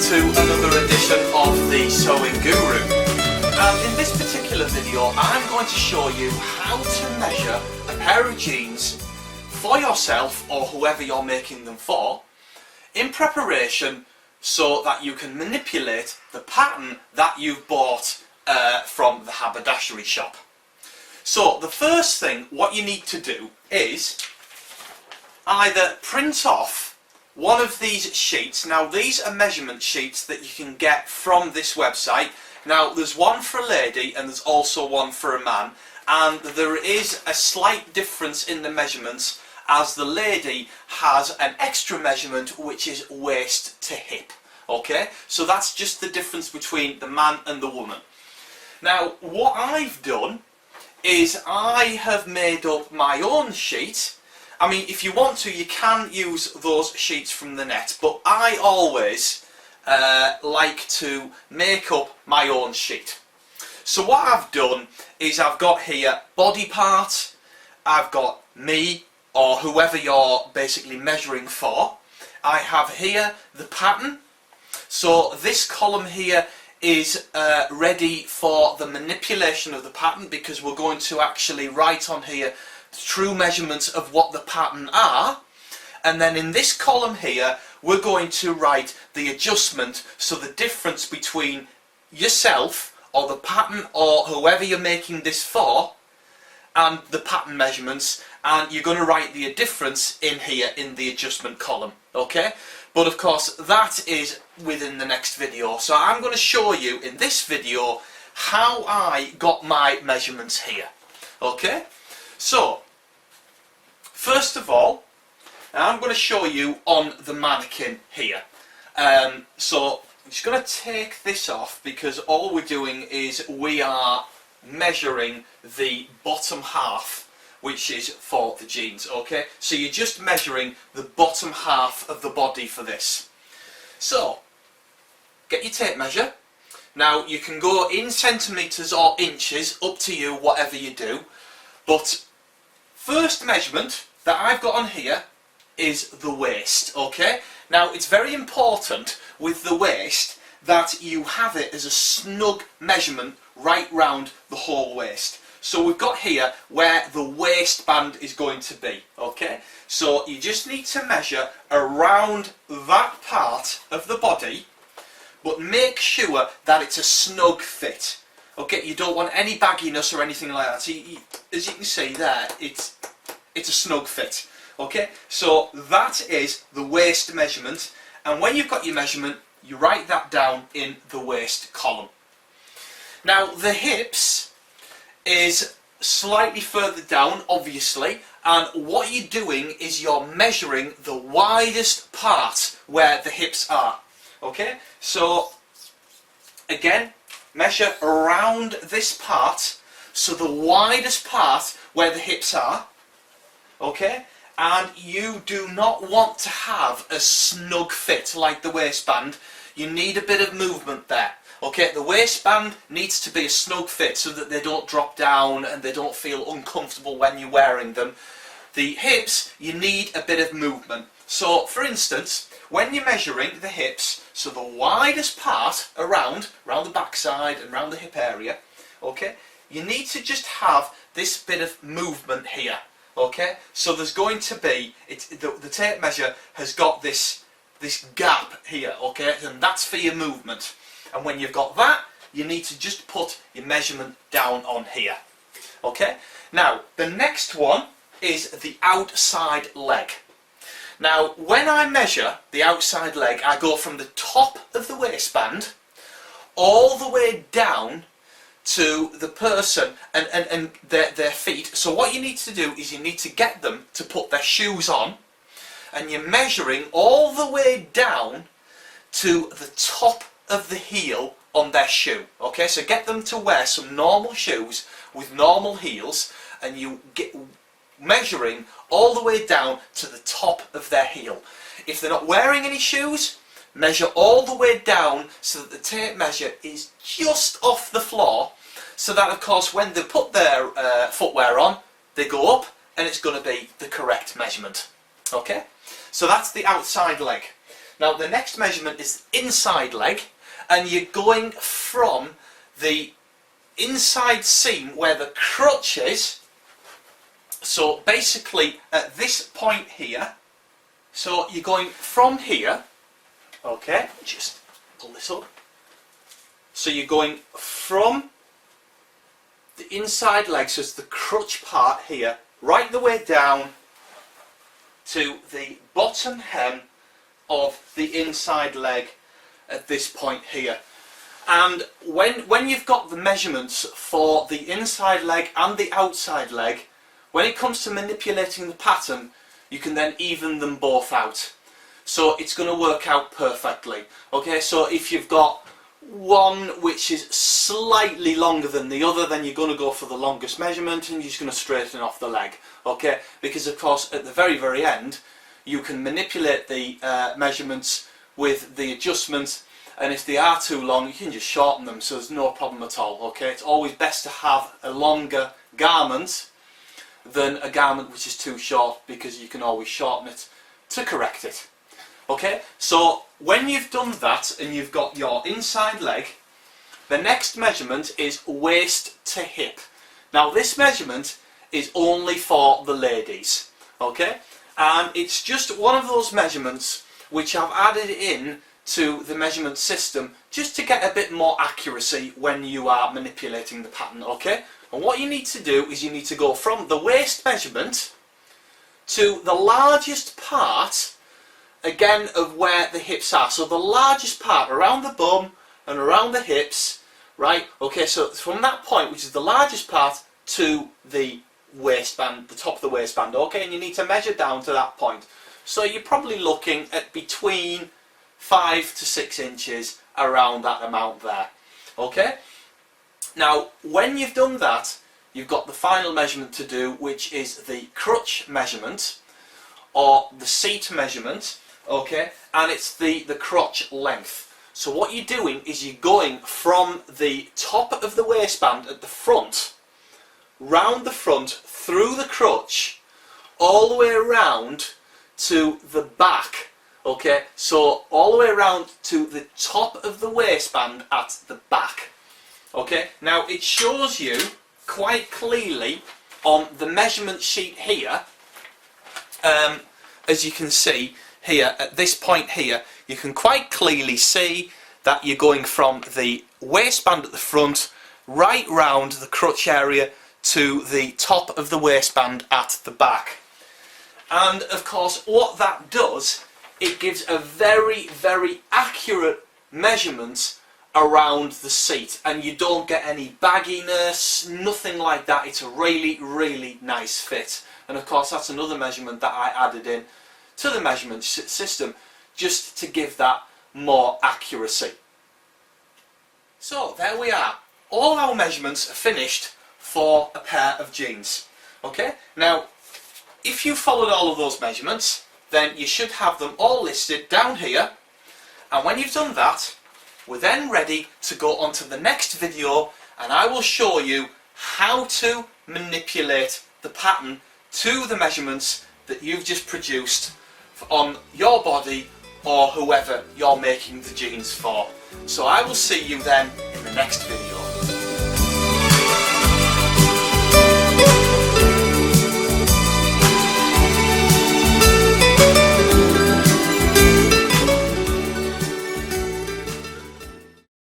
to another edition of the Sewing Guru. And in this particular video I'm going to show you how to measure a pair of jeans for yourself or whoever you're making them for in preparation so that you can manipulate the pattern that you've bought from the haberdashery shop. So the first thing what you need to do is either print off one of these sheets. Now these are measurement sheets that you can get from this website. Now there's one for a lady and there's also one for a man, and there is a slight difference in the measurements as the lady has an extra measurement which is waist to hip. Okay, so that's just the difference between the man and the woman. Now what I've done is I have made up my own sheet. I mean, if you want to, you can use those sheets from the net, but I always like to make up my own sheet. So what I've done is I've got here body part, I've got me or whoever you're basically measuring for. I have here the pattern. So this column here is ready for the manipulation of the pattern, because we're going to actually write on here true measurements of what the pattern are, and then in this column here we're going to write the adjustment, so the difference between yourself or the pattern or whoever you're making this for and the pattern measurements, and you're going to write the difference in here in the adjustment column. Okay, but of course that is within the next video, so I'm going to show you in this video how I got my measurements here. Okay, so first of all I'm going to show you on the mannequin here. So I'm just going to take this off, because all we're doing is we are measuring the bottom half, which is for the jeans. Okay, so you're just measuring the bottom half of the body for this. So get your tape measure. Now you can go in centimetres or inches, up to you, whatever you do, but first measurement that I've got on here is the waist. Okay, now it's very important with the waist that you have it as a snug measurement right round the whole waist. So we've got here where the waistband is going to be. Okay, so you just need to measure around that part of the body, but make sure that it's a snug fit. Okay, you don't want any bagginess or anything like that. So as you can see there, it's a snug fit. Okay, so that is the waist measurement, and when you've got your measurement, you write that down in the waist column. Now the hips is slightly further down, obviously, and what you're doing is you're measuring the widest part where the hips are. Okay, so again, measure around this part, so the widest part where the hips are. Okay, and you do not want to have a snug fit like the waistband. You need a bit of movement there. Okay, the waistband needs to be a snug fit so that they don't drop down and they don't feel uncomfortable when you're wearing them. The hips, you need a bit of movement. So for instance, when you're measuring the hips, so the widest part around the backside and around the hip area, okay, you need to just have this bit of movement here. Okay, so there's going to be, the tape measure has got this gap here, okay, and that's for your movement. And when you've got that, you need to just put your measurement down on here. Okay, now the next one is the outside leg. Now when I measure the outside leg, I go from the top of the waistband all the way down to the person and their feet. So what you need to do is you need to get them to put their shoes on, and you're measuring all the way down to the top of the heel on their shoe. Okay, so get them to wear some normal shoes with normal heels, and you get measuring all the way down to the top of their heel. If they're not wearing any shoes, measure all the way down so that the tape measure is just off the floor, so that of course when they put their footwear on, they go up and it's going to be the correct measurement. Okay, so that's the outside leg. Now the next measurement is inside leg, and you're going from the inside seam where the crotch is, so basically at this point here, so you're going from here, okay, just pull this up, so you're going from the inside leg, so it's the crotch part here, right the way down to the bottom hem of the inside leg at this point here. And when you've got the measurements for the inside leg and the outside leg, when it comes to manipulating the pattern, you can then even them both out. So it's going to work out perfectly. Okay, so if you've got one which is slightly longer than the other, then you're going to go for the longest measurement and you're just going to straighten off the leg. Okay, because of course at the very end you can manipulate the measurements with the adjustment, and if they are too long you can just shorten them, so there's no problem at all. Okay, it's always best to have a longer garment than a garment which is too short, because you can always shorten it to correct it. Okay, so when you've done that and you've got your inside leg, the next measurement is waist to hip. Now this measurement is only for the ladies, okay, and it's just one of those measurements which I've added in to the measurement system just to get a bit more accuracy when you are manipulating the pattern. Okay, and what you need to do is you need to go from the waist measurement to the largest part again of where the hips are, so the largest part around the bum and around the hips, right? Okay, so from that point, which is the largest part, to the waistband, the top of the waistband. Okay, and you need to measure down to that point, so you're probably looking at between 5 to 6 inches around that amount there. Okay, now when you've done that, you've got the final measurement to do, which is the crotch measurement or the seat measurement. Okay, and it's the crotch length. So what you're doing is you're going from the top of the waistband at the front, round the front, through the crotch, all the way around to the back. Okay, so all the way around to the top of the waistband at the back. Okay, now it shows you quite clearly on the measurement sheet here, as you can see here at this point here, you can quite clearly see that you're going from the waistband at the front right round the crotch area to the top of the waistband at the back. And of course what that does, it gives a very accurate measurement around the seat, and you don't get any bagginess, nothing like that. It's a really nice fit. And of course that's another measurement that I added in to the measurement system just to give that more accuracy. So there we are, all our measurements are finished for a pair of jeans. Okay, now if you followed all of those measurements, then you should have them all listed down here, and when you've done that, we're then ready to go on to the next video, and I will show you how to manipulate the pattern to the measurements that you've just produced on your body or whoever you're making the jeans for. So I will see you then in the next video.